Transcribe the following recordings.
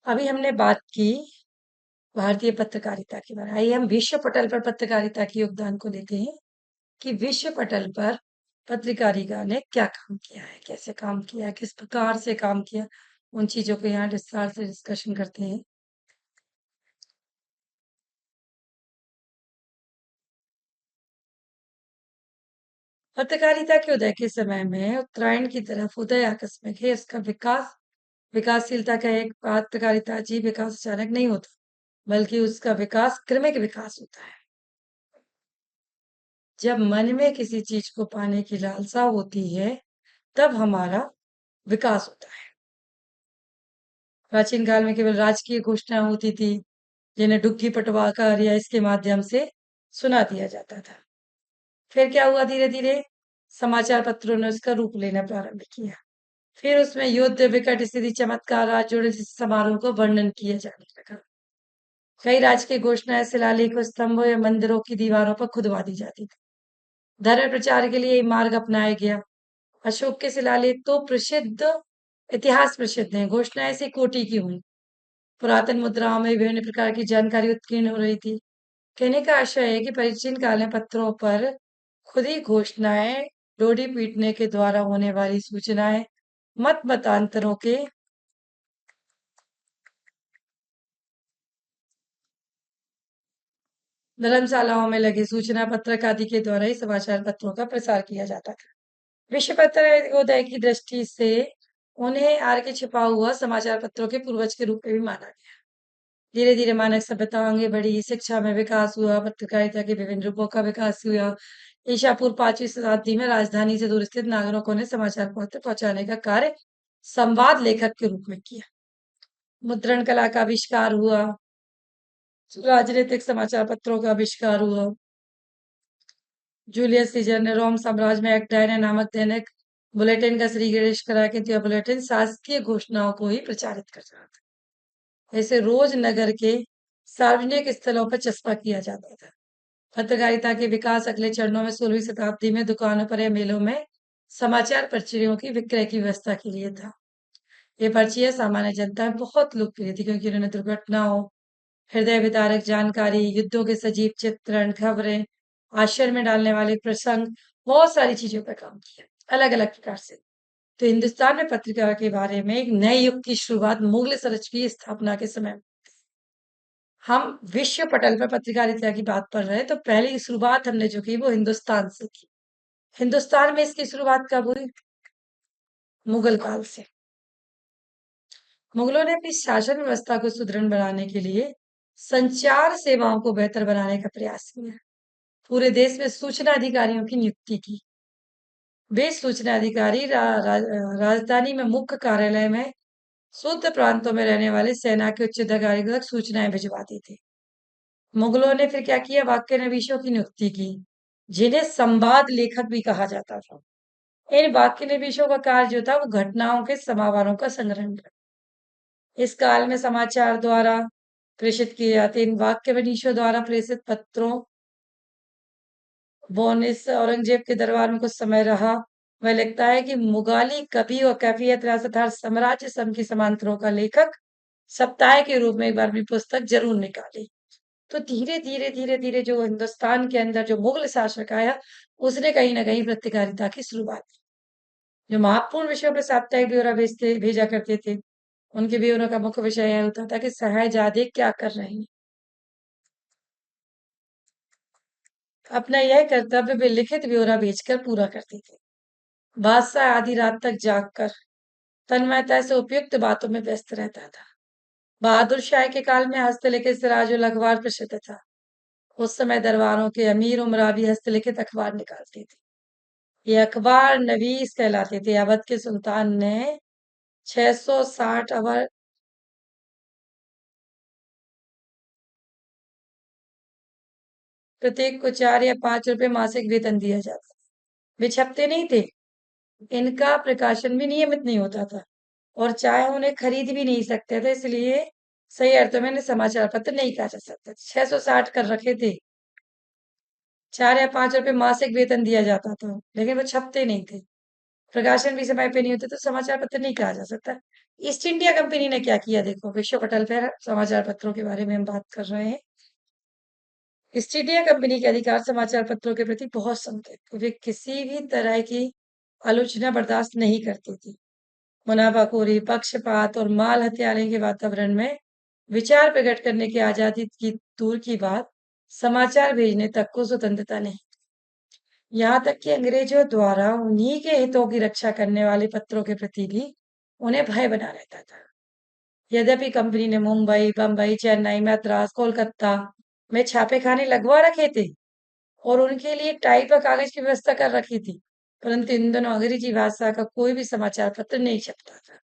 अभी हमने बात की भारतीय पत्रकारिता के बारे में। आइए हम विश्व पटल पर पत्रकारिता के योगदान को लेते हैं कि विश्व पटल पर पत्रकारिता ने क्या काम किया है, कैसे काम किया है, किस प्रकार से काम किया, उन चीजों को यहाँ विस्तार से डिस्कशन करते हैं। पत्रकारिता के उदय के समय में उत्तरायण की तरफ उदय आकस्मिक है। इसका विकास विकासशीलता का एक पत्रकारिता अजीब विकास अचानक नहीं होता, बल्कि उसका विकास क्रमिक विकास होता है। जब मन में किसी चीज को पाने की लालसा होती है, तब हमारा विकास होता है। प्राचीन काल में केवल राजकीय घोषणा होती थी, जिन्हें डुग्गी पटवाकर या इसके माध्यम से सुना दिया जाता था। फिर क्या हुआ? धीरे धीरे समाचार पत्रों ने उसका रूप लेना प्रारंभ किया। फिर उसमें युद्ध, विकट स्थिति, चमत्कार, राजजोड़े जैसे समारोह को वर्णन किया जाने लगा। कई राजकीय घोषणाएं शिलालेख और स्तंभों या मंदिरों की दीवारों पर खुदवा दी जाती थी। धर्म प्रचार के लिए ये मार्ग अपनाया गया। अशोक के शिलालेख तो प्रसिद्ध, इतिहास प्रसिद्ध हैं। घोषणाएं ऐसी कोटि की हुई। पुरातन मुद्राओं में विभिन्न प्रकार की जानकारी उत्कीर्ण हो रही थी। कहने का आशय है कि प्राचीन काल में पत्रों पर खुद ही घोषणाएं, डोरी पीटने के द्वारा होने वाली सूचनाएं, मत मतांतरों के धर्मशालाओं में लगे सूचना पत्रक आदि के द्वारा ही समाचार पत्रों का प्रसार किया जाता था। विश्व पत्रोदय की दृष्टि से उन्हें आर के छिपा हुआ समाचार पत्रों के पूर्वज के रूप में भी माना गया। धीरे धीरे मानव सभ्यता आगे बढ़ी, शिक्षा में विकास हुआ, पत्रकारिता के विभिन्न रूपों का विकास हुआ। ईसा पूर्व 5वीं शताब्दी में राजधानी से दूर स्थित नागरिकों ने समाचार पत्र पहुंचाने का कार्य संवाद लेखक के रूप में किया। मुद्रण कला का आविष्कार हुआ, राजनीतिक समाचार पत्रों का आविष्कार हुआ। जूलियस सीजर ने रोम साम्राज्य में एक डायना नामक दैनिक बुलेटिन का श्रीगणेश करा के दिया। बुलेटिन शासकीय घोषणाओं को ही प्रचारित कर रहा था। ऐसे रोज नगर के सार्वजनिक स्थलों पर चस्पा किया जाता था। पत्रकारिता के विकास अगले चरणों में 16वीं शताब्दी में दुकानों पर या मेलों में समाचार पर्चियों की विक्रय की व्यवस्था के लिए था। ये पर्चियां सामान्य जनता में बहुत लोकप्रिय थी, क्योंकि उन्होंने दुर्घटनाओं, हृदय विदारक जानकारी, युद्धों के सजीव चित्रण, खबरें, आश्चर्य में डालने वाले प्रसंग, बहुत सारी चीजों पर काम किया, अलग अलग प्रकार से। तो हिंदुस्तान में पत्रिका के बारे में एक नए युग की शुरुआत मुगल साम्राज्य की स्थापना के समय में। हम विश्व पटल पर पत्रकारिता की बात कर रहे हैं, तो पहली शुरुआत हमने जो की वो हिंदुस्तान से की। हिंदुस्तान में इसकी शुरुआत कब हुई? मुगल काल से। मुगलों ने अपनी शासन व्यवस्था को सुदृढ़ बनाने के लिए संचार सेवाओं को बेहतर बनाने का प्रयास किया। पूरे देश में सूचना अधिकारियों की नियुक्ति की। वे सूचना अधिकारी राजधानी में मुख्य कार्यालय में शुद्ध प्रांतों में रहने वाले सेना के उच्च अधिकारी तक सूचनाएं भिजवाते थे। मुगलों ने फिर क्या किया? वाक्य नवीशों की नियुक्ति की, जिन्हें संवाद लेखक भी कहा जाता था। इन वाक्य नवीशों का कार्य जो था वो घटनाओं के समावारों का संग्रहण करना। इस काल में समाचार द्वारा प्रेषित किए जाते इन वाक्य नवीशों द्वारा प्रेषित पत्रों, बोनिस औरंगजेब के दरबार में कुछ समय रहा। वह लिखता है कि मुगाली कवि और कैफियत रियासत साम्राज्य सम की समांतरों का लेखक सप्ताह के रूप में एक बार अपनी पुस्तक जरूर निकाली। तो धीरे धीरे धीरे धीरे जो हिंदुस्तान के अंदर जो मुगल शासक आया, उसने कहीं ना कहीं पत्रकारिता की शुरुआत की। जो महत्वपूर्ण विषयों पर साप्ताहिक ब्यौरा भेजा करते थे, उनके ब्यौरों का मुख्य विषय यह होता था कि शहजादे क्या कर रहे हैं। अपना यह कर्तव्य वे लिखित ब्यौरा भेजकर पूरा करते थे। बादशाह आधी रात तक जागकर तन्मयता से उपयुक्त बातों में व्यस्त रहता था। बहादुर शाह के काल में हस्तलिखित सिराजुल अखबार प्रसिद्ध था। उस समय दरबारों के अमीर उमरा भी हस्तलिखित अखबार निकालते थे। ये अखबार नवीस कहलाते थे। अवध के सुल्तान ने 660 अवर प्रत्येक को 4 या 5 रुपए मासिक वेतन दिया जाता। वे छपते नहीं थे। इनका प्रकाशन भी नियमित नहीं होता था, और चाहे उन्हें खरीद भी नहीं सकते थे, इसलिए सही अर्थों में इन्हें समाचार पत्र नहीं कहा जा सकता। 660 कर रखे थे। 4 या 5 रुपए मासिक वेतन दिया जाता था, लेकिन वो छपते नहीं थे। प्रकाशन भी समय पे नहीं होते, तो समाचार पत्र नहीं कहा जा सकता। ईस्ट इंडिया कंपनी ने क्या किया, देखो विश्व पटल पर समाचार पत्रों के बारे में हम बात कर रहे हैं। ईस्ट इंडिया कंपनी के अधिकार समाचार पत्रों के प्रति बहुत संकेत थे। वे किसी भी तरह की आलोचना बर्दाश्त नहीं करती थी। मुनाफाखोरी, पक्षपात और माल हत्यारे के वातावरण में विचार प्रकट करने की आजादी की दूर की बात, समाचार भेजने तक को स्वतंत्रता नहीं। यहाँ तक कि अंग्रेजों द्वारा उन्हीं के हितों की रक्षा करने वाले पत्रों के प्रति भी उन्हें भय बना रहता था। यद्यपि कंपनी ने मुंबई, बंबई, चेन्नई, मद्रास, कोलकाता में छापेखाने लगवा रखे थे और उनके लिए टाइप और कागज की व्यवस्था कर रखी थी, परंतु इन दोनों अंग्रेजी भाषा का कोई भी समाचार पत्र नहीं छपता था।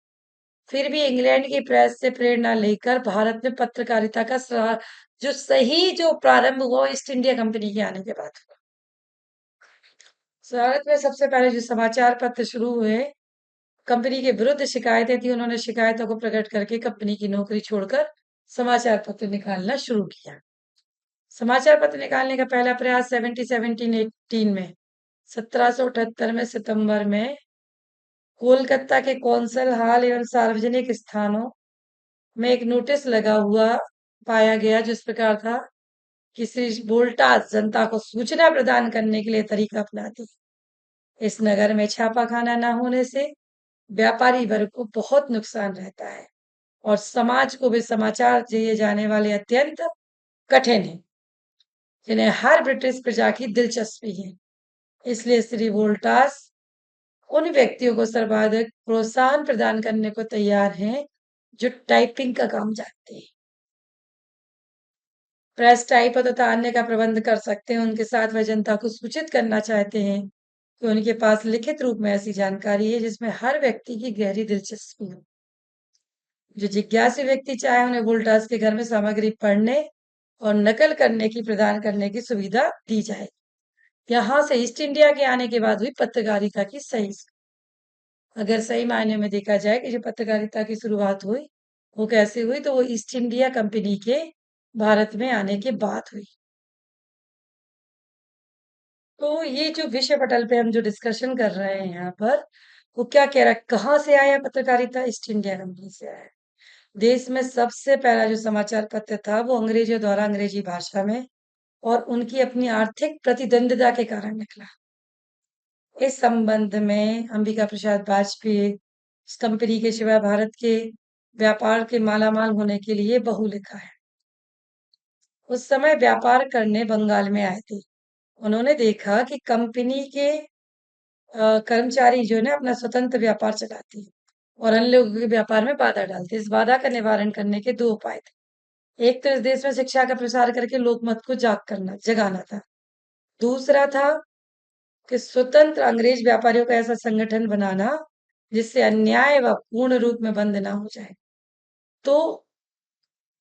फिर भी इंग्लैंड की प्रेस से प्रेरणा लेकर भारत में पत्रकारिता का जो प्रारंभ हुआ, ईस्ट इंडिया कंपनी के आने के बाद हुआ। भारत में सबसे पहले जो समाचार पत्र शुरू हुए, कंपनी के विरुद्ध शिकायतें थी, उन्होंने शिकायतों को प्रकट करके कंपनी की नौकरी छोड़कर समाचार पत्र निकालना शुरू किया। समाचार पत्र निकालने का पहला प्रयास 1718 में 1778 में सितंबर में कोलकाता के कौंसल हॉल एवं सार्वजनिक स्थानों में एक नोटिस लगा हुआ पाया गया, जिस प्रकार था कि श्री वोल्टास जनता को सूचना प्रदान करने के लिए तरीका अपनाती। इस नगर में छापाखाना न होने से व्यापारी वर्ग को बहुत नुकसान रहता है और समाज को भी समाचार दिए जाने वाले अत्यंत कठिन है, जिन्हें हर ब्रिटिश प्रजा की दिलचस्पी है। इसलिए श्री वोल्टास उन व्यक्तियों को सर्वाधिक प्रोत्साहन प्रदान करने को तैयार हैं जो टाइपिंग का काम जानते हैं, प्रेस टाइप तथा अन्य का प्रबंध कर सकते हैं। उनके साथ वह जनता को सूचित करना चाहते हैं कि उनके पास लिखित रूप में ऐसी जानकारी है जिसमें हर व्यक्ति की गहरी दिलचस्पी हो। जो जिज्ञासु व्यक्ति चाहे उन्हें वोल्टास के घर में सामग्री पढ़ने और नकल करने की प्रदान करने की सुविधा दी जाए। यहाँ से ईस्ट इंडिया के आने के बाद हुई पत्रकारिता की सही, अगर सही मायने में देखा जाए कि जो पत्रकारिता की शुरुआत हुई वो कैसे हुई, तो वो ईस्ट इंडिया कंपनी के भारत में आने के बाद हुई। तो ये जो विषय पटल पे हम जो डिस्कशन कर रहे हैं यहाँ पर, वो क्या कह रहा है, कहाँ से आया पत्रकारिता, ईस्ट इंडिया कंपनी से आया। देश में सबसे पहला जो समाचार पत्र था वो अंग्रेजों द्वारा अंग्रेजी भाषा में और उनकी अपनी आर्थिक प्रतिद्वंदिता के कारण निकला। इस संबंध में अंबिका प्रसाद वाजपेयी इस कंपनी के सिवा भारत के व्यापार के मालामाल होने के लिए बहु लिखा है। उस समय व्यापार करने बंगाल में आए थे। उन्होंने देखा कि कंपनी के कर्मचारी जो है ना अपना स्वतंत्र व्यापार चलाते हैं और अन्य लोगों के व्यापार में बाधा डालते हैं। इस बाधा का निवारण करने के दो उपाय थे। एक तो इस देश में शिक्षा का प्रसार करके लोकमत को जगाना था। दूसरा था कि स्वतंत्र अंग्रेज व्यापारियों का ऐसा संगठन बनाना जिससे अन्याय व पूर्ण रूप में बंद ना हो जाए। तो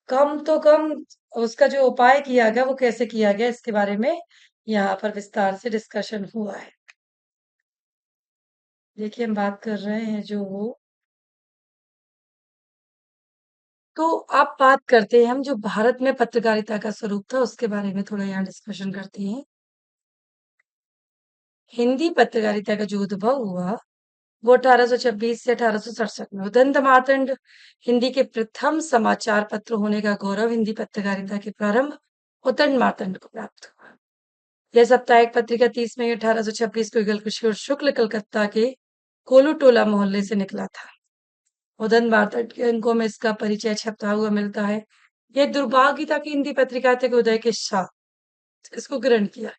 कम उसका जो उपाय किया गया वो कैसे किया गया, इसके बारे में यहाँ पर विस्तार से डिस्कशन हुआ है। देखिए हम बात कर रहे हैं जो तो आप बात करते हैं हम जो भारत में पत्रकारिता का स्वरूप था उसके बारे में थोड़ा यहाँ डिस्कशन करते हैं। हिंदी पत्रकारिता का जो उद्भव हुआ वो 1826 से 1867 में उदंत मार्तंड हिंदी के प्रथम समाचार पत्र होने का गौरव हिंदी पत्रकारिता के प्रारंभ उदंत मार्तंड को प्राप्त हुआ। यह साप्ताहिक पत्रिका 30 मई 1826 को युगल किशोर शुक्ल कलकत्ता के कोलूटोला मोहल्ले से निकला था। उदंत मार्तंड के अंकों में इसका परिचय छपता हुआ मिलता है। यह दुर्भाग्य था कि हिंदी पत्रिकारिता के उदय के साथ इसको ग्रहण किया।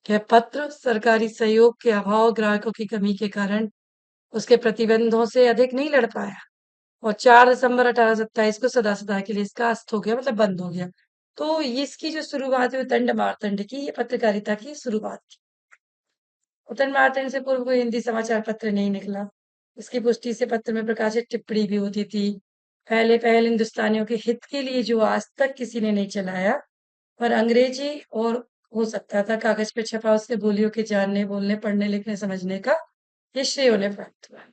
यह पत्र सरकारी सहयोग के अभाव, ग्राहकों की कमी के कारण उसके प्रतिबंधों से अधिक नहीं लड़ पाया और 4 दिसंबर 1827 को सदा-सदा के लिए इसका अस्त हो गया, मतलब बंद हो गया। तो ये इसकी जो शुरुआत हुई उदंड मार्तंड की, ये पत्रकारिता की शुरुआत थी। उदंड मार्तंड से पूर्व कोई हिंदी समाचार पत्र नहीं निकला। इसकी पुष्टि से पत्र में प्रकाशित टिप्पणी भी होती थी। पहले हिंदुस्तानियों के हित के लिए जो आज तक किसी ने नहीं चलाया, पर अंग्रेजी और हो सकता था कागज पे छपा उसके बोलियों के जानने, बोलने, पढ़ने, लिखने, समझने का ये श्रेय उन्हें प्राप्त हुआ।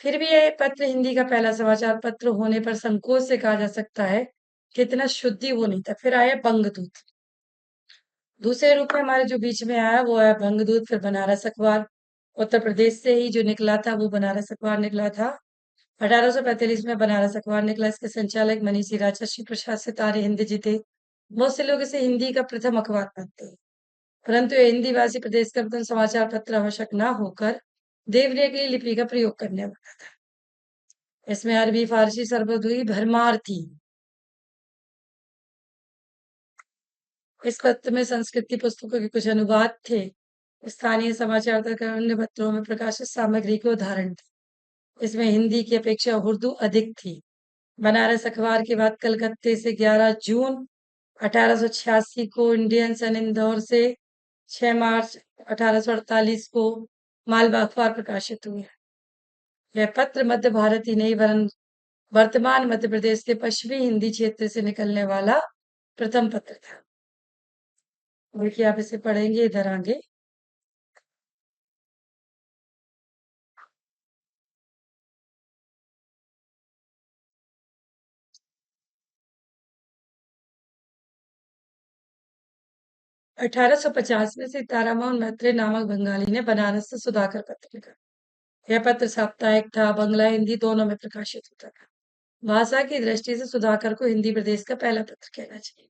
फिर भी यह पत्र हिंदी का पहला समाचार पत्र होने पर संकोच से कहा जा सकता है कि इतना शुद्धि वो नहीं था। फिर आया बंगदूत। दूसरे रूप में हमारे जो बीच में आया वो है बंगदूत, फिर बनारस अखबार। उत्तर प्रदेश से ही जो निकला था वो बनारस अखबार निकला था। 1845 में बनारस अखबार निकला। इसके संचालक मनीषी राजर्षि प्रसाद सितारे हिंद जी थे। बहुत से लोग इसे हिंदी का प्रथम अखबार मानते हैं, परंतु ये हिंदी भाषी प्रदेश का प्रथम समाचार पत्र आवश्यक न होकर देवनागरी लिपि का प्रयोग करने वाला था। इसमें अरबी, फारसी, सरबद्दूई भरमार थी। इस पत्र में संस्कृत की पुस्तकों के कुछ अनुवाद थे। स्थानीय समाचार तक अन्य पत्रों में प्रकाशित सामग्री के उदाहरण थे। इसमें हिंदी की अपेक्षा उर्दू अधिक थी। बनारस अखबार के बाद कलकत्ते से 11 जून 1886 को इंडियन सन इंदौर से 6 मार्च 1848 को मालवा अखबार प्रकाशित हुए। यह पत्र मध्य भारत ही नहीं वरन वर्तमान मध्य प्रदेश के पश्चिमी हिंदी क्षेत्र से निकलने वाला प्रथम पत्र था। देखिए आप इसे पढ़ेंगे इधर आगे। 1850 में सीतारामन मैत्रेय नामक बंगाली ने बनारस से सुधाकर पत्र लिखा। यह पत्र साप्ताहिक था, बंगला हिंदी दोनों में प्रकाशित होता था। भाषा की दृष्टि से सुधाकर को हिंदी प्रदेश का पहला पत्र कहना चाहिए।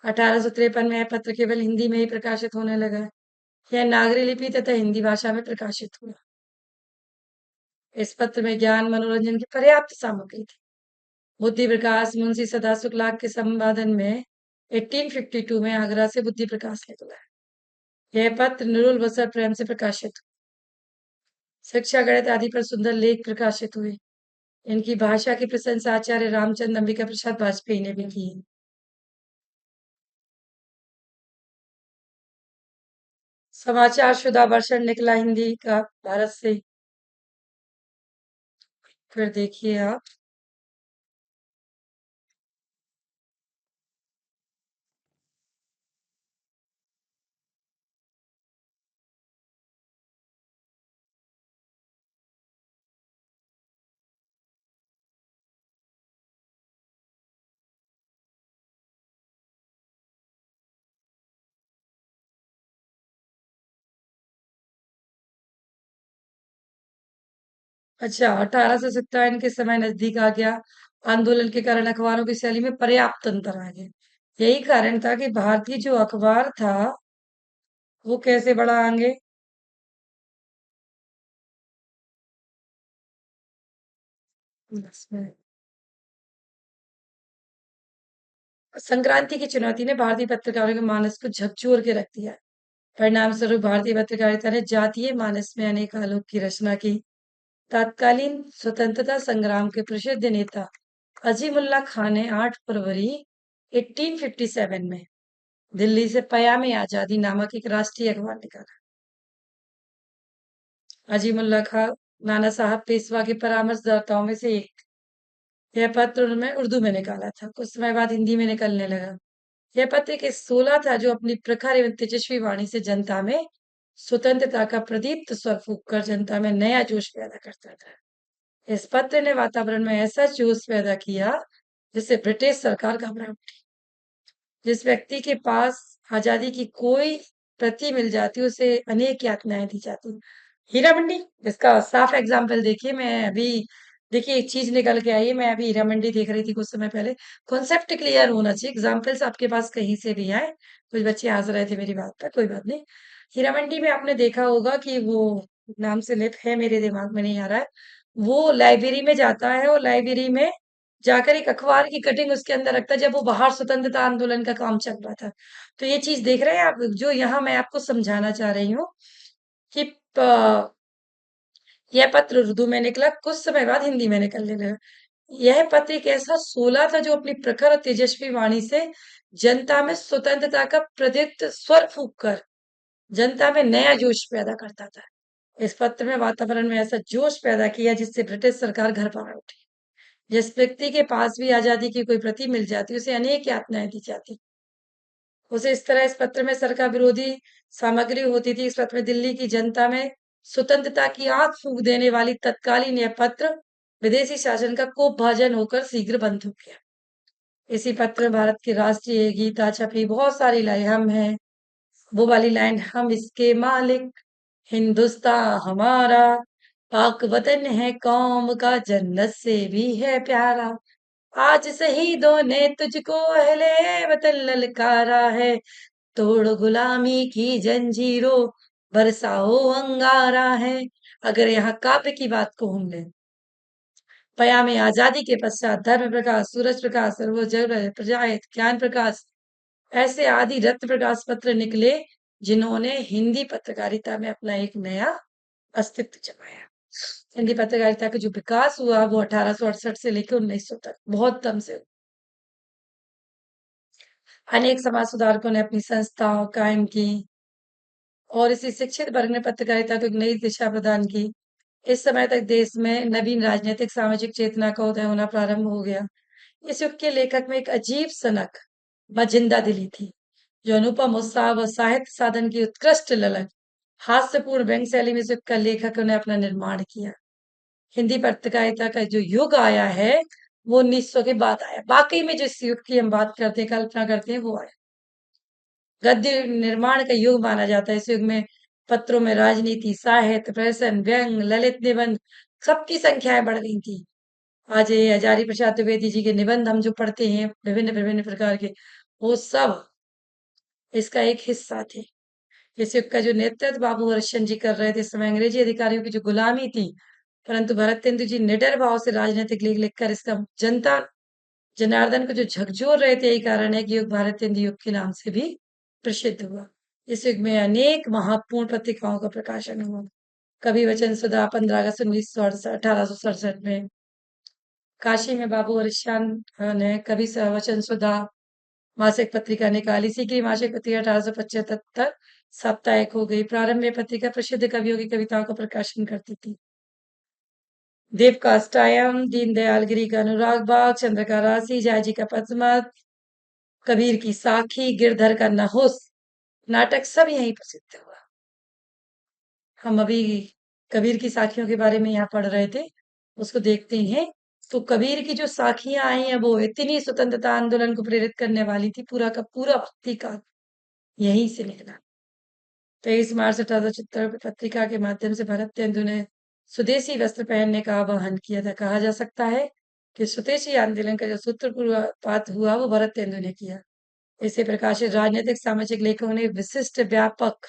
1853 में यह पत्र केवल हिंदी में ही प्रकाशित होने लगा। यह नागरी लिपि तथा हिंदी भाषा में प्रकाशित हुआ। इस पत्र में ज्ञान मनोरंजन की पर्याप्त सामग्री थी। बुद्धि प्रकाश मुंशी सदा शुक्ला के संपादन में 1852 में आगरा से बुद्धि प्रकाश निकला। यह पत्र निरुल बसर प्रेम से प्रकाशित हुआ। शिक्षा गणित आदि पर सुंदर लेख प्रकाशित हुए। इनकी भाषा की प्रशंसा आचार्य रामचंद्र अंबिका प्रसाद वाजपेयी ने भी की। समाचार शुदा वर्षन निकला हिंदी का भारत से। फिर देखिए आप 1857 के समय नजदीक आ गया। आंदोलन के कारण अखबारों की शैली में पर्याप्त अंतर आ गया। यही कारण था कि भारतीय जो अखबार था वो कैसे बढ़ा आगे। बस में संक्रांति की चुनौती ने भारतीय पत्रकारों के मानस को झकझोर के रख दिया। परिणाम स्वरूप भारतीय पत्रकारिता ने जातीय मानस में अनेक आलोक की रचना की। तत्कालीन स्वतंत्रता संग्राम के प्रसिद्ध नेता अजीमुल्ला खान ने 8 फरवरी 1857 में दिल्ली से पयामे आजादी नामक एक राष्ट्रीय अखबार निकाला। अजीमुल्ला खान नाना साहब पेशवा के परामर्शदाताओं में से एक। यह पत्र उन्होंने उर्दू में निकाला था। कुछ समय बाद हिंदी में निकलने लगा। यह पत्र एक सोला था जो अपनी प्रखर एवं तेजस्वी वाणी से जनता में स्वतंत्रता का प्रदीप्त स्वर फूंककर जनता में नया जोश पैदा करता था। इस पत्र ने वातावरण में ऐसा जोश पैदा किया जिससे ब्रिटिश सरकार घबरा उठी। जिस व्यक्ति के पास आजादी की कोई प्रति मिल जाती उसे अनेक यातनाएं दी जाती। हीरा मंडी इसका साफ एग्जाम्पल देखिए। मैं अभी देखिए एक चीज निकल के आई है। मैं अभी हीरा मंडी देख रही थी कुछ समय पहले। कॉन्सेप्ट क्लियर होना चाहिए। एग्जाम्पल्स आपके पास कहीं से भी आए। कुछ बच्चे हंस रहे थे मेरी बात पर, कोई बात नहीं। हीरा मंडी में आपने देखा होगा कि वो नाम से लिप है, मेरे दिमाग में नहीं आ रहा है। वो लाइब्रेरी में जाता है और लाइब्रेरी में जाकर एक अखबार की कटिंग उसके अंदर रखता है जब वो बाहर स्वतंत्रता आंदोलन का काम चल रहा था। तो ये चीज देख रहे हैं आप, जो यहाँ मैं आपको समझाना चाह रही हूँ कि यह पत्र उर्दू में निकला, कुछ समय बाद हिंदी में निकलने लगा। यह पत्र एक ऐसा सोला था जो अपनी प्रखर और तेजस्वी वाणी से जनता में स्वतंत्रता का प्रदीप्त स्वर फूंक कर जनता में नया जोश पैदा करता था। इस पत्र में वातावरण में ऐसा जोश पैदा किया जिससे ब्रिटिश सरकार घर पर उठी। जिस व्यक्ति के पास भी आजादी की कोई प्रति मिल जाती उसे अनेक यातनाएं दी जाती। उसे इस तरह इस पत्र में सरकार विरोधी सामग्री होती थी। इस पत्र में दिल्ली की जनता में स्वतंत्रता की आग फूंक देने वाली तत्कालीन यह पत्र विदेशी शासन का कोपभाजन होकर शीघ्र बंद हो गया। इसी पत्र में भारत की राष्ट्रीय गीता छपी। बहुत सारी लाइन हम हैं, वो वाली लाइन हम इसके मालिक, हिंदुस्तान हमारा, पाक वतन है कौम का, जन्नत से भी है प्यारा। आज शहीदों ने तुझको अहले वतन ललकारा है, तोड़ गुलामी की जंजीरों, बरसाओ अंगारा है। अगर यहाँ काव्य की बात को हम लें, पयामे आजादी के पश्चात धर्म प्रकाश, सूरज प्रकाश, सर्वोज प्रजाहित, ज्ञान प्रकाश, ऐसे आदि रत्न प्रकाश पत्र निकले, जिन्होंने हिंदी पत्रकारिता में अपना एक नया अस्तित्व जमाया। हिंदी पत्रकारिता का जो विकास हुआ वो 1868 से लेकर 1900 तक बहुत दम से। अनेक समाज सुधारकों ने अपनी संस्थाओं कायम की और इसी शिक्षित वर्ग ने पत्रकारिता को एक नई दिशा प्रदान की। इस समय तक देश में नवीन राजनीतिक सामाजिक चेतना का उदय होना प्रारंभ हो गया। इस युग के लेखक में एक अजीब सनक व जिंदा दिली थी, जो अनुपम उत्साह व साहित्य साधन की उत्कृष्ट ललक, हास्यपूर्ण व्यंग शैली में इस युग का लेखकों ने अपना निर्माण किया। हिंदी पत्रकारिता का जो युग आया है वो 1900 के बाद आया। वाकई में जिस युग की हम बात करते हैं, कल्पना करते हैं, वो आया। गद्य निर्माण का युग माना जाता है। इस युग में पत्रों में राजनीति, साहित्य, प्रहसन, व्यंग, ललित निबंध, सबकी संख्याएं बढ़ गई थी। आज ये हजारी प्रसाद द्विवेदी जी के निबंध हम जो पढ़ते हैं विभिन्न विभिन्न प्रकार के, वो सब इसका एक हिस्सा थे। इस युग का जो नेतृत्व बाबू हरिश्चंद्र जी कर रहे थे, इस समय अंग्रेजी अधिकारियों की जो गुलामी थी, परंतु भरतेंदु जी निडर भाव से राजनीतिक लेख लिखकर इसका जनता जनार्दन को जो झकझोर रहे थे, यही कारण है कि युग भारतेंदु युग के नाम से भी प्रसिद्ध हुआ। इस युग में अनेक महत्वपूर्ण पत्रिकाओं का प्रकाशन हुआ। कवि वचन सुधा 15 अगस्त 1867 में काशी में बाबू हरिश्चंद्र ने कवि वचन सुधा मासिक पत्रिका निकाली। सीकरी मासिक पत्रिका 1875 साप्ताहिक हो गई। प्रारंभ में पत्रिका प्रसिद्ध कवियों की कविताओं का प्रकाशन करती थी। देव काष्टायन, दीनदयाल गिरी का अनुराग बाग, चंद्र का राशि, जायजी का पद्मत, कबीर की साखी, गिरधर का नहुस नाटक सब यहीं प्रसिद्ध हुआ। हम अभी कबीर की साखियों के बारे में यहाँ पढ़ रहे थे, उसको देखते हैं। तो कबीर की जो साखियां आई हैं वो इतनी स्वतंत्रता आंदोलन को प्रेरित करने वाली थी, पूरा का पूरा भक्ति का यहीं से निकला। 23 मार्च 1876 पत्रिका के माध्यम से भरतेंदु ने स्वदेशी वस्त्र पहनने का आह्वान किया था। कहा जा सकता है कि स्वदेशी आंदोलन का जो सूत्रपात हुआ वो भरतेंदु ने किया। इसे प्रकाशित राजनीतिक सामाजिक लेखकों ने विशिष्ट व्यापक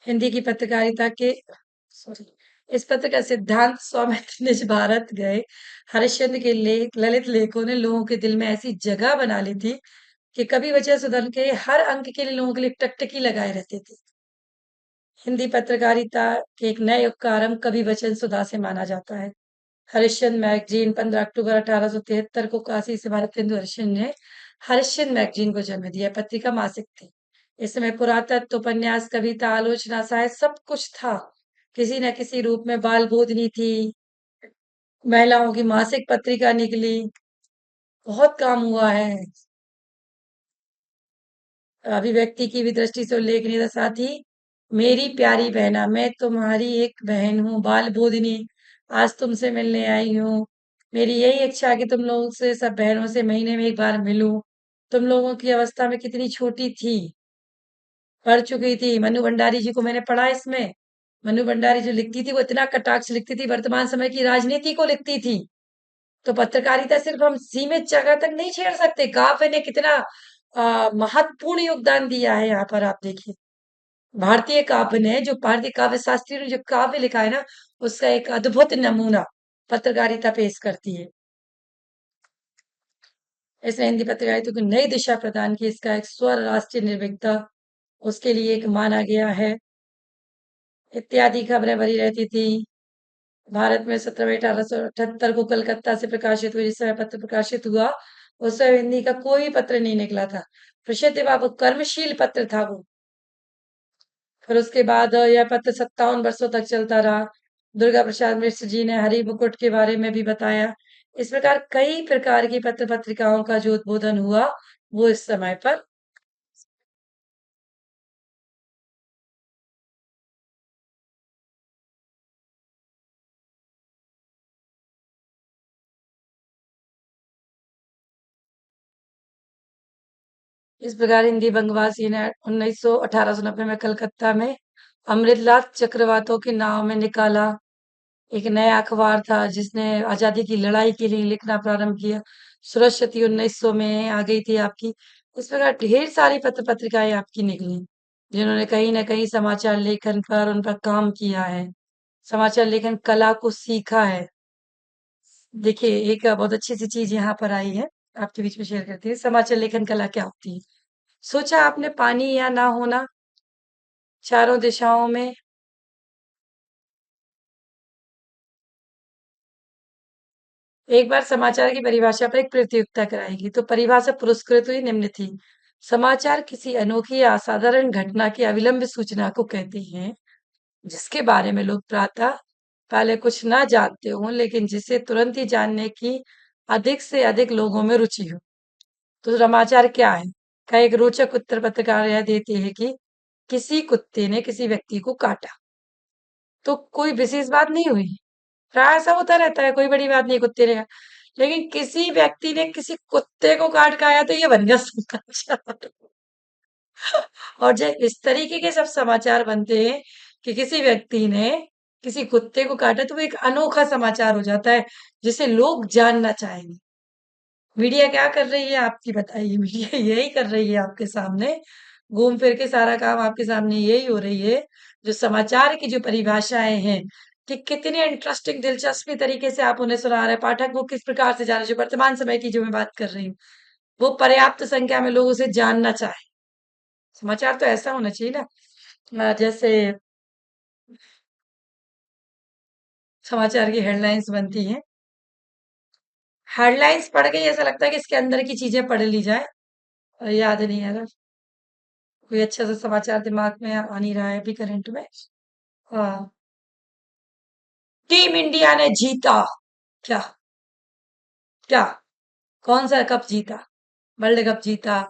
हिंदी की पत्रकारिता के सॉरी इस पत्र का सिद्धांत स्वामित्व निज भारत गए हरिश्चंद्र के लेख ललित लेखों ने लोगों के दिल में ऐसी जगह बना ली थी कि कवि वचन सुधन के हर अंक के लिए लोगों के लिए टकटकी लगाए रहते थे। हिंदी पत्रकारिता के एक नए युग का आरंभ कवि वचन सुधा से माना जाता है। हरिश्चंद्र मैगजीन 15 अक्टूबर 1873 को काशी से भारतेंदु हरिश्चंद्र ने हरिश्चंद्र मैगजीन को जन्म दिया। पत्रिका मासिक थी। इस समय पुरातत्व, उपन्यास, कविता, आलोचना, साहित्य सब कुछ था। किसी न किसी रूप में बाल बोधनी थी, महिलाओं की मासिक पत्रिका निकली, बहुत काम हुआ है। अभिव्यक्ति की भी दृष्टि से उल्लेखनीय था। साथ ही मेरी प्यारी बहना, मैं तुम्हारी एक बहन हूँ, बाल बोधिनी, आज तुमसे मिलने आई हूँ। मेरी यही इच्छा है कि तुम लोगों से, सब बहनों से महीने में एक बार मिलूं। तुम लोगों की अवस्था में कितनी छोटी थी, पढ़ चुकी थी। मनु भंडारी जी को मैंने पढ़ा इसमें। मनु भंडारी जो लिखती थी वो इतना कटाक्ष लिखती थी, वर्तमान समय की राजनीति को लिखती थी। तो पत्रकारिता सिर्फ हम सीमित जगह तक नहीं छेड़ सकते। काव्य ने कितना महत्वपूर्ण योगदान दिया है यहाँ पर आप देखिए। भारतीय काव्य ने, जो भारतीय काव्य शास्त्री ने जो काव्य लिखा है ना, उसका एक अद्भुत नमूना पत्रकारिता पेश करती है। इसने हिंदी पत्रकारिता को नई दिशा प्रदान की। इसका एक स्वर राष्ट्रीय निर्भीकता उसके लिए एक माना गया है, इत्यादि खबरें भरी रहती थी। भारत में 17 मई 1878 को कलकत्ता से प्रकाशित हुई। जिस समय पत्र प्रकाशित हुआ उस समय हिंदी का कोई पत्र नहीं निकला था। प्रसिद्ध बाबू कर्मशील पत्र था वो। फिर उसके बाद यह पत्र 57 वर्षों तक चलता रहा। दुर्गा प्रसाद मिश्र जी ने हरि मुकुट के बारे में भी बताया। इस प्रकार कई प्रकार की पत्र पत्रिकाओं का जो उद्बोधन हुआ वो इस समय पर इस प्रकार हिंदी बंगवासी ने 1890 में कलकत्ता में अमृतलाल चक्रवातों की नाव में निकाला एक नया अखबार था जिसने आजादी की लड़ाई के लिए लिखना प्रारंभ किया। सरस्वती 1900 में आ गई थी आपकी। इस प्रकार ढेर सारी पत्र पत्रिकाएं आपकी निकली जिन्होंने कहीं ना कहीं समाचार लेखन पर उन पर काम किया है, समाचार लेखन कला को सीखा है। देखिए एक बहुत अच्छी सी चीज यहाँ पर आई है, आपके बीच में शेयर करती है। समाचार लेखन कला क्या होती है? सोचा आपने पानी या ना होना चारों दिशाओं में। एक बार समाचार की परिभाषा पर एक प्रतियोगिता कराएगी तो परिभाषा पुरस्कृत हुई निम्न थी। समाचार किसी अनोखी या असाधारण घटना की अविलंब सूचना को कहते हैं जिसके बारे में लोग प्रातः पहले कुछ ना जानते हों लेकिन जिसे तुरंत ही जानने की अधिक से अधिक लोगों में रुचि हो। तो समाचार क्या है? का एक रोचक उत्तर पत्रकार यह देते हैं कि किसी कुत्ते ने किसी व्यक्ति को काटा तो कोई विशेष बात नहीं हुई। प्राय ऐसा होता रहता है, कोई बड़ी बात नहीं कुत्ते ने। लेकिन किसी व्यक्ति ने किसी कुत्ते को काट खाया तो ये बन गया समाचार। और जब इस तरीके के सब समाचार बनते हैं कि किसी व्यक्ति ने किसी कुत्ते को काटा तो वो एक अनोखा समाचार हो जाता है जिसे लोग जानना चाहेंगे। मीडिया क्या कर रही है आपकी बताइए? मीडिया यही कर रही है आपके सामने, घूम फिर के सारा काम आपके सामने यही हो रही है। जो समाचार की जो परिभाषाएं हैं कि कितने इंटरेस्टिंग दिलचस्पी तरीके से आप उन्हें सुना रहे हैं, पाठक वो किस प्रकार से जाने, जो वर्तमान समय की जो मैं बात कर रही हूँ वो पर्याप्त संख्या में लोग उसे जानना चाहे। समाचार तो ऐसा होना चाहिए ना, जैसे समाचार की हेडलाइंस बनती हैं, हेडलाइंस पढ़ के ही ऐसा लगता है कि इसके अंदर की चीजें पढ़ ली जाए। याद नहीं आ रहा, कोई अच्छा सा समाचार दिमाग में आ नहीं रहा है अभी करंट में। हाँ, टीम इंडिया ने जीता। क्या? क्या? कौन सा कप जीता? वर्ल्ड कप जीता,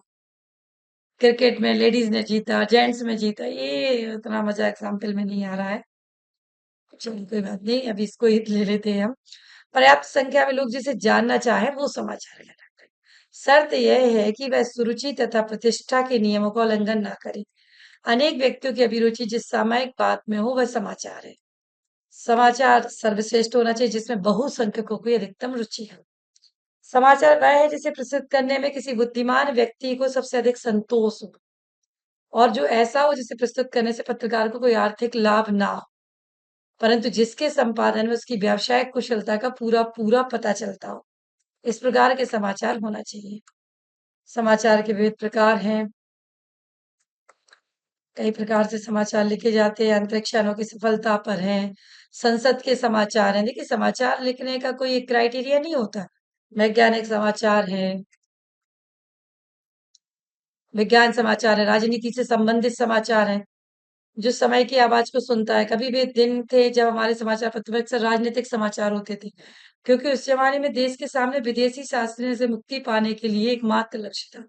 क्रिकेट में लेडीज ने जीता, जेंट्स में जीता। ये उतना मजा एग्जाम्पल में नहीं आ रहा है। चलिए कोई बात नहीं, अभी इसको ही ले लेते हैं हम। पर्याप्त संख्या में लोग जिसे जानना चाहे वो समाचार कहलाता है। शर्त यह है कि वह सुरुचि तथा प्रतिष्ठा के नियमों का उल्लंघन ना करे। अनेक व्यक्तियों की अभिरुचि जिस सामयिक बात में हो वह समाचार है। समाचार सर्वश्रेष्ठ होना चाहिए जिसमें बहुसंख्यकों की अधिकतम रुचि हो। समाचार वह है जिसे प्रसिद्ध करने में किसी बुद्धिमान व्यक्ति को सबसे अधिक संतोष हो और जो ऐसा हो जिसे प्रस्तुत करने से पत्रकार को कोई आर्थिक लाभ ना हो परंतु जिसके संपादन में उसकी व्यावसायिक कुशलता का पूरा पूरा पता चलता हो। इस प्रकार के समाचार होना चाहिए। समाचार के विविध प्रकार हैं, कई प्रकार से समाचार लिखे जाते हैं, अंतरिक्षयानों की सफलता पर हैं, संसद के समाचार हैं। देखिए समाचार लिखने का कोई एक क्राइटेरिया नहीं होता। वैज्ञानिक समाचार है, विज्ञान समाचार है, राजनीति से संबंधित समाचार हैं, जो समय की आवाज को सुनता है। कभी भी दिन थे जब हमारे समाचार पत्र में अक्सर राजनीतिक समाचार होते थे, क्योंकि उस जमाने में देश के सामने विदेशी शासन से मुक्ति पाने के लिए एकमात्र लक्ष्य था,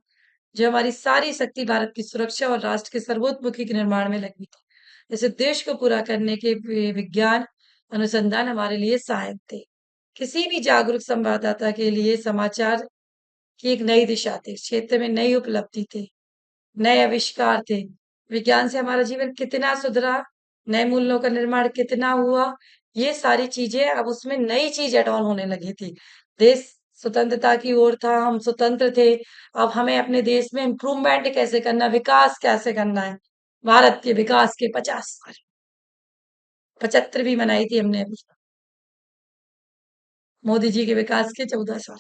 जो हमारी सारी शक्ति भारत की सुरक्षा और राष्ट्र के सर्वोत्मुखी के निर्माण में लगी थी। इस उद्देश्य को पूरा करने के विज्ञान अनुसंधान हमारे लिए सहायक थे। किसी भी जागरूक संवाददाता के लिए समाचार की एक नई दिशा थी, क्षेत्र में नई उपलब्धि थे, नए आविष्कार थे। विज्ञान से हमारा जीवन कितना सुधरा, नए मूल्यों का निर्माण कितना हुआ, ये सारी चीजें अब उसमें नई चीज एड ऑन होने लगी थी। देश स्वतंत्रता की ओर था, हम स्वतंत्र थे। अब हमें अपने देश में इम्प्रूवमेंट कैसे करना, विकास कैसे करना है। भारत के विकास के 50 साल, 75 भी मनाई थी हमने अभी। मोदी जी के विकास के 14 साल,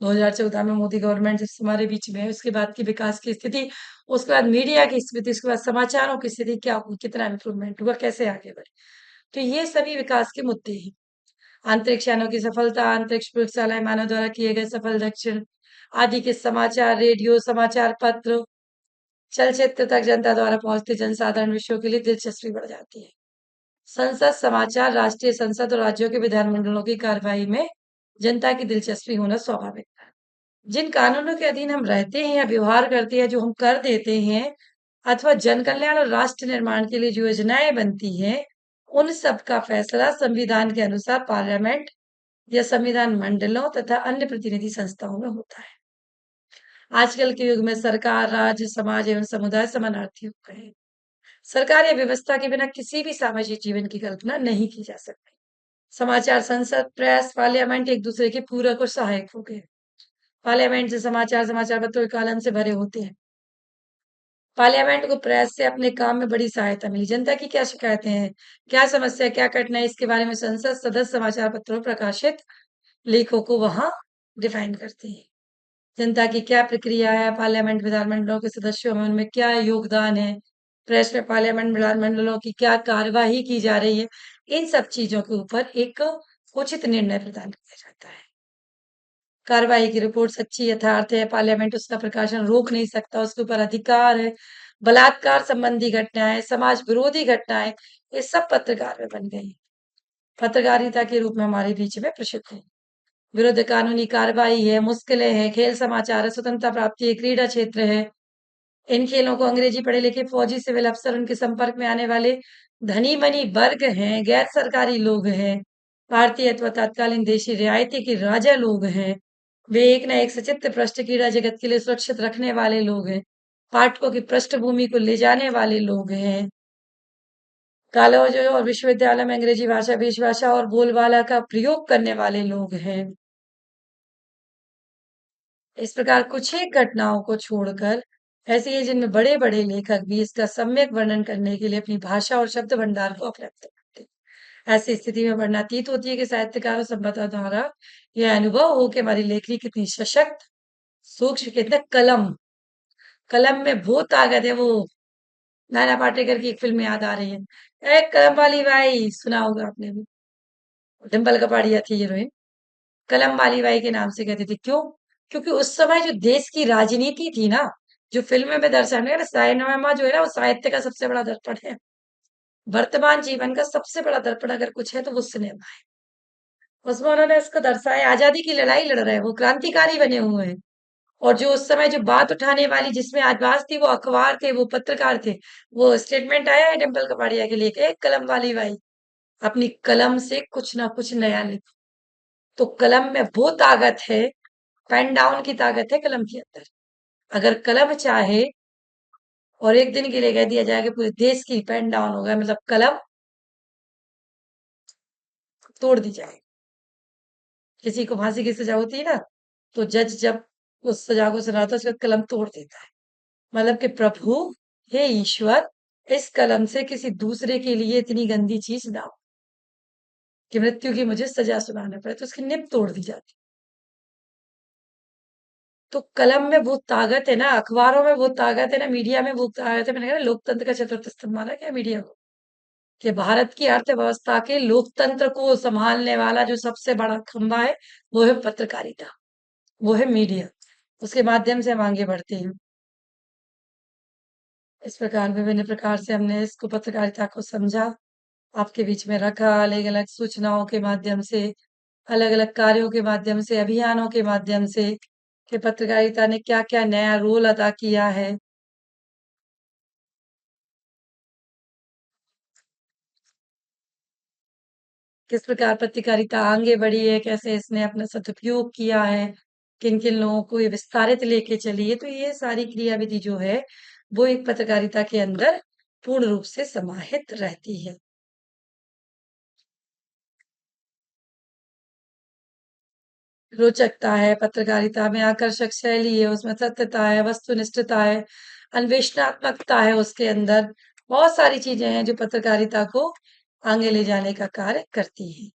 2014 में मोदी गवर्नमेंट जब से हमारे बीच में है, उसके बाद की विकास की स्थिति, उसके बाद मीडिया की स्थिति, उसके बाद समाचारों की स्थिति क्या हुई, कितना इम्प्रूवमेंट हुआ, कैसे आगे बढ़े। तो ये सभी विकास के मुद्दे हैं। अंतरिक्ष यानों की सफलता, अंतरिक्ष प्रयोगशालाएं मानव द्वारा किए गए सफल दक्षिण आदि के समाचार, रेडियो, समाचार पत्र, चलचित्र तक जनता द्वारा पहुंचते जनसाधारण विषयों के लिए दिलचस्पी बढ़ जाती है। संसद समाचार, राष्ट्रीय संसद और राज्यों के विधानमंडलों की कार्यवाही में जनता की दिलचस्पी होना स्वाभाविक है। जिन कानूनों के अधीन हम रहते हैं या व्यवहार करते हैं, जो हम कर देते हैं अथवा जन कल्याण और राष्ट्र निर्माण के लिए जो योजनाएं बनती हैं, उन सब का फैसला संविधान के अनुसार पार्लियामेंट या संविधान मंडलों तथा अन्य प्रतिनिधि संस्थाओं में होता है। आजकल के युग में सरकार, राज्य, समाज एवं समुदाय समानार्थी हो गए हैं। सरकार या व्यवस्था के बिना किसी भी सामाजिक जीवन की कल्पना नहीं की जा सकती। समाचार संसद, प्रेस, पार्लियामेंट एक दूसरे के पूरक और सहायक हो गए। पार्लियामेंट से समाचार, समाचार पत्रों के कॉलम से भरे होते हैं। पार्लियामेंट को प्रेस से अपने काम में बड़ी सहायता मिली। जनता की क्या शिकायतें हैं, क्या समस्या, क्या कठिनाई, इसके बारे में संसद सदस्य समाचार पत्रों में प्रकाशित लेखों को वहां डिफाइन करते हैं। जनता की क्या प्रक्रिया है, पार्लियामेंट विधानमंडलों के सदस्यों में उनमें क्या योगदान है, प्रेस में पार्लियामेंट विधानमंडलों की क्या कार्यवाही की जा रही है, इन सब चीजों के ऊपर एक उचित निर्णय प्रदान किया जाता है। कार्रवाई की रिपोर्ट सच्ची यथार्थ है, पार्लियामेंट उसका प्रकाशन रोक नहीं सकता, उसके ऊपर अधिकार है। बलात्कार संबंधी घटनाएं, समाज विरोधी घटनाएं, ये सब पत्रकार में बन गई। पत्रकारिता के रूप में हमारे बीच में प्रसिद्ध है। विरुद्ध कानूनी कार्रवाई है, मुश्किलें हैं, खेल समाचार है, स्वतंत्रता प्राप्ति है, क्रीड़ा क्षेत्र है। इन खेलों को अंग्रेजी पढ़े लिखे फौजी, सिविल अफसर, उनके संपर्क में आने वाले धनी मनी वर्ग हैं, गैर सरकारी लोग हैं, भारतीय अथवा तत्कालीन देशी रियायती के राजा लोग हैं। वे एक ना एक सचित्र पृष्ठ क्रीड़ा जगत के लिए सुरक्षित रखने वाले लोग हैं। पाठकों की पृष्ठभूमि को ले जाने वाले लोग हैं। कॉलेज और विश्वविद्यालय में अंग्रेजी भाषा, भेष भाषा और बोलबाला का प्रयोग करने वाले लोग हैं। इस प्रकार कुछ एक घटनाओं को छोड़कर ऐसी है जिनमें बड़े बड़े लेखक भी इसका सम्यक वर्णन करने के लिए अपनी भाषा और शब्द भंडार को अपर्याप्त करते हैं। ऐसी स्थिति में वर्णनातीत होती है कि साहित्यकार और सभ्यता द्वारा यह अनुभव हो कि हमारी लेखनी कितनी सशक्त, सूक्ष्म, कितने कलम कलम में वो ताकत है। वो नाना पाटेकर की एक फिल्म याद आ रही है, एक कलम वाली बाई, सुना होगा आपने भी। डिम्पल कपाड़िया थी हीरोइन। कलम वाली बाई के नाम से कहती थी, क्यों? क्योंकि उस समय जो देश की राजनीति थी ना, जो फिल्म में दर्शाने का सिनेमा जो है ना, वो साहित्य का सबसे बड़ा दर्पण है। वर्तमान जीवन का सबसे बड़ा दर्पण अगर कुछ है तो वो सिनेमा है। उसमें उन्होंने इसको दर्शाया, आजादी की लड़ाई लड़ रहे हैं, वो क्रांतिकारी बने हुए हैं। और जो उस समय जो बात उठाने वाली जिसमें आवाज थी, वो अखबार थे, वो पत्रकार थे। वो स्टेटमेंट आया है डिम्पल कपाड़िया के लिए, एक कलम वाली बाई, अपनी कलम से कुछ ना कुछ नया लिख। तो कलम में वो ताकत है, पेन डाउन की ताकत है कलम के अंदर। अगर कलम चाहे और एक दिन के लिए कह दिया जाए कि पूरे देश की पेन डाउन हो गया, मतलब कलम तोड़ दी जाए। किसी को फांसी की सजा होती है ना, तो जज जब उस सजा को सुनाता है उसका कलम तोड़ देता है। मतलब कि प्रभु, हे ईश्वर, इस कलम से किसी दूसरे के लिए इतनी गंदी चीज ना हो कि मृत्यु की मुझे सजा सुनाना पड़े, तो उसकी निब तोड़ दी जाती। तो कलम में वो ताकत है ना, अखबारों में वो ताकत है ना, मीडिया में वो ताकत है। मैंने कहा ना, लोकतंत्र का चतुर्थ स्तंभ माना क्या मीडिया को, कि भारत की अर्थव्यवस्था के लोकतंत्र को संभालने वाला जो सबसे बड़ा खंभा है, वो है पत्रकारिता, वो है मीडिया। उसके माध्यम से हम आगे बढ़ते हैं। इस प्रकार विभिन्न प्रकार से हमने इसको पत्रकारिता को समझा, आपके बीच में रखा, अलग अलग सूचनाओं के माध्यम से, अलग अलग कार्यों के माध्यम से, अभियानों के माध्यम से, कि पत्रकारिता ने क्या क्या नया रोल अदा किया है। किस प्रकार पत्रकारिता आगे बढ़ी है, कैसे इसने अपना सदुपयोग किया है, किन किन लोगों को ये विस्तारित लेके चली है। तो ये सारी क्रियाविधि जो है वो एक पत्रकारिता के अंदर पूर्ण रूप से समाहित रहती है। रोचकता है पत्रकारिता में, आकर्षक शैली है उसमें, सत्यता है, वस्तुनिष्ठता है, अन्वेषणात्मकता है उसके अंदर। बहुत सारी चीजें हैं जो पत्रकारिता को आगे ले जाने का कार्य करती हैं।